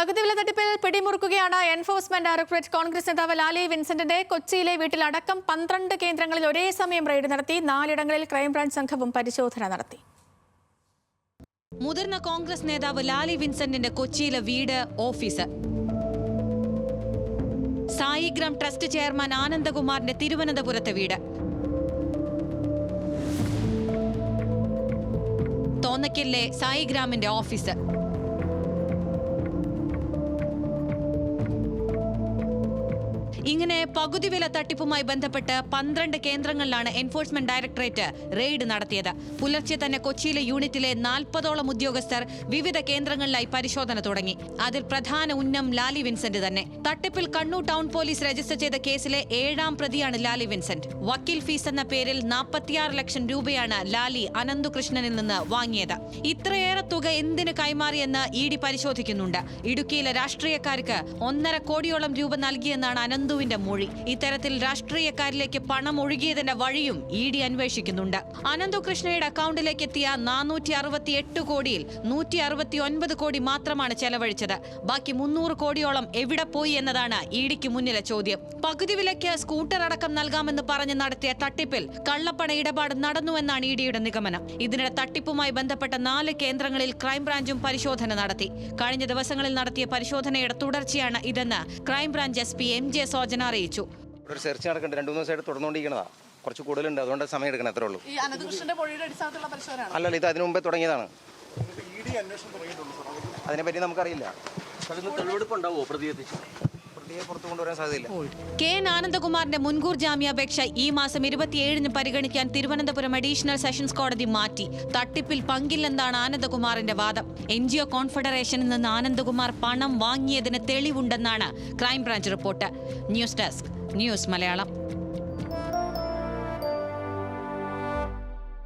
പകുതി വില തട്ടിപ്പിൽ പിടിമുറുക്കുകയാണ് എൻഫോഴ്സ്മെന്റ് ഡയറക്ടറേറ്റ്. കോൺഗ്രസ് നേതാവ് ലാലി വിൻസെന്റിന്റെ കൊച്ചിയിലെ വീട്ടിലടക്കം 12 കേന്ദ്രങ്ങളിൽ ഒരേ സമയം റെയ്ഡ് നടത്തി. 4 ഇടങ്ങളിൽ ക്രൈംബ്രാഞ്ച് സംഘവും പരിശോധന നടത്തി. മുതിർന്ന കോൺഗ്രസ് നേതാവ് ലാലി വിൻസെന്റിന്റെ കൊച്ചിയിലെ വീട്, ഓഫീസ്, സായിഗ്രാം ട്രസ്റ്റ് ചെയർമാൻ ആനന്ദകുമാറിന്റെ തിരുവനന്തപുരത്തെ വീട്, തോന്നയ്ക്കലിലെ സായിഗ്രാമിന്റെ ഓഫീസ്, ഇങ്ങനെ പകുതി വില തട്ടിപ്പുമായി ബന്ധപ്പെട്ട് 12 കേന്ദ്രങ്ങളിലാണ് എൻഫോഴ്സ്മെന്റ് ഡയറക്ടറേറ്റ് റെയ്ഡ് നടത്തിയത്. പുലർച്ചെ തന്നെ കൊച്ചിയിലെ യൂണിറ്റിലെ 40ഓളം ഉദ്യോഗസ്ഥർ വിവിധ കേന്ദ്രങ്ങളിലായി പരിശോധന തുടങ്ങി. അതിൽ പ്രധാന ഉന്നം ലാലി വിൻസെന്റ് തന്നെ. തട്ടിപ്പിൽ കണ്ണൂർ ടൗൺ പോലീസ് രജിസ്റ്റർ ചെയ്ത കേസിലെ 7ാം പ്രതിയാണ് ലാലി വിൻസെന്റ്. വക്കീൽ ഫീസ് എന്ന പേരിൽ 46 ലക്ഷം രൂപയാണ് ലാലി അനന്തുകൃഷ്ണനിൽ നിന്ന് വാങ്ങിയത്. ഇത്രയേറെ തുക എന്തിന് കൈമാറിയെന്ന് ഇഡി പരിശോധിക്കുന്നുണ്ട്. ഇടുക്കിയിലെ രാഷ്ട്രീയക്കാർക്ക് 1.5 കോടിയോളം രൂപ നൽകിയെന്നാണ് അനന്തുവിന്റെ മൊഴി. ഇത്തരത്തിൽ രാഷ്ട്രീയക്കാരിലേക്ക് പണം ഒഴുകിയതിന്റെ വഴിയും ഇഡി അന്വേഷിക്കുന്നുണ്ട്. അനന്തുകൃഷ്ണയുടെ അക്കൗണ്ടിലേക്ക് എത്തിയ 468 കോടിയിൽ 169 കോടി മാത്രമാണ് ചെലവഴിച്ചത്. ബാക്കി 300 കോടിയോളം എവിടെ പോയി എന്നതാണ് ഇഡിക്ക് മുന്നിലെ ചോദ്യം. പകുതി വിലയ്ക്ക് സ്കൂട്ടർ അടക്കം നൽകാമെന്ന് പറഞ്ഞ് നടത്തിയ തട്ടിപ്പിൽ കള്ളപ്പണ ഇടപാട് നടന്നുവെന്നാണ് ഇഡിയുടെ നിഗമനം. ഇതിനിടെ തട്ടിപ്പുമായി ബന്ധപ്പെട്ട 4 കേന്ദ്രങ്ങളിൽ ക്രൈംബ്രാഞ്ചും പരിശോധന നടത്തി. കഴിഞ്ഞ ദിവസങ്ങളിൽ നടത്തിയ പരിശോധനയുടെ തുടർച്ചയാണ് ഇതെന്ന് ക്രൈംബ്രാഞ്ച് SP MJ സോജന അറിയിച്ചു. ഒരു സെർച്ച് നടക്കുന്നുണ്ട്, 2-3 ദിവസമായിട്ട് തുടർന്നുകൊണ്ടിരിക്കുന്നതാ. കുറച്ച് കൂടുതലുണ്ട്, അതുകൊണ്ട് സമയം എടുക്കണം, അത്രേ ഉള്ളൂ. ഈ അനന്തകൃഷ്ണന്റെ മൊഴിയുടെ അടിസ്ഥാനത്തിലുള്ള പരിശോധനയാണ്? അല്ലല്ല, ഇത് അതിനു മുമ്പേ തുടങ്ങിയതാണ്. അതിനെപ്പറ്റി നമുക്കറിയില്ല. പുറത്തു കൊണ്ടുവരാൻ സാധ്യതയില്ല. കെ ആനന്ദകുമാറിന്റെ മുൻകൂർ ജാമ്യാപേക്ഷ ഈ മാസം 27-ന് പരിഗണിക്കാൻ തിരുവനന്തപുരം അഡീഷണൽ സെഷൻസ് കോടതി മാറ്റി. തട്ടിപ്പിൽ പങ്കില്ലെന്നാണ് ആനന്ദകുമാറിന്റെ വാദം. NGO കോൺഫെഡറേഷനിൽ നിന്ന് ആനന്ദകുമാർ പണം വാങ്ങിയതിന് തെളിവുണ്ടെന്നാണ് crime branch report. News desk, news Malayalam.